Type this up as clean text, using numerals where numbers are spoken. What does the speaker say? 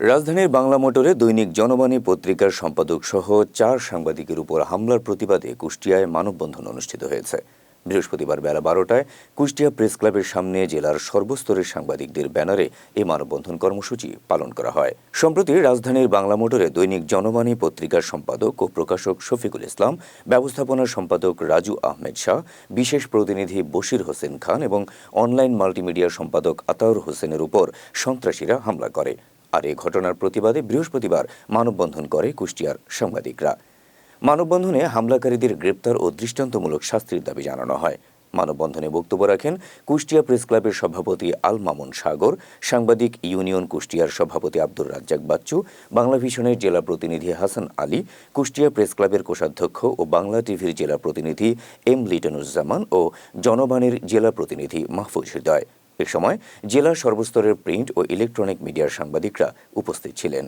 রাজধানীর বাংলা মোটরে দৈনিক জনবাণী পত্রিকার সম্পাদক সহ 4 সাংবাদিকের উপর হামলার প্রতিবাদে কুষ্টিয়ায় মানববন্ধন অনুষ্ঠিত হয়েছে। বৃহস্পতিবার বেলা 12টায় কুষ্টিয়া প্রেস ক্লাবের সামনে জেলার সর্বস্তরের সাংবাদিকদের ব্যানারে এই মানববন্ধন কর্মসূচি পালন করা হয়। সম্প্রতি রাজধানীর বাংলা মোটরে দৈনিক জনবাণী পত্রিকার সম্পাদক ও প্রকাশক শফিকুল ইসলাম, ব্যবস্থাপনা সম্পাদক রাজু আহমেদ শাহ, বিশেষ প্রতিনিধি বশির হোসেন খান এবং অনলাইন মাল্টিমিডিয়া সম্পাদক আতাউর হোসেনের উপর সন্ত্রাসীরা হামলা করে। আর এই ঘটনার প্রতিবাদে বৃহস্পতিবার মানববন্ধন করে কুষ্টিয়ার সাংবাদিকরা। মানববন্ধনে হামলাকারীদের গ্রেপ্তার ও দৃষ্টান্তমূলক শাস্তির দাবি জানানো হয়। মানববন্ধনে বক্তব্য রাখেন কুষ্টিয়া প্রেস ক্লাবের সভাপতি আল মামুন সাগর, সাংবাদিক ইউনিয়ন কুষ্টিয়ার সভাপতি আব্দুর রাজ্জাক বাচ্চু, বাংলা ভিশনের জেলা প্রতিনিধি হাসান আলী, কুষ্টিয়া প্রেস ক্লাবের কোষাধ্যক্ষ ও বাংলা টিভির জেলা প্রতিনিধি এম লিটনুজ্জামান ও জনবাণীর জেলা প্রতিনিধি মাহফুজ হৃদয়। এ সময় জেলার সর্বস্তরের প্রিন্ট ও ইলেকট্রনিক মিডিয়ার সাংবাদিকরা উপস্থিত ছিলেন।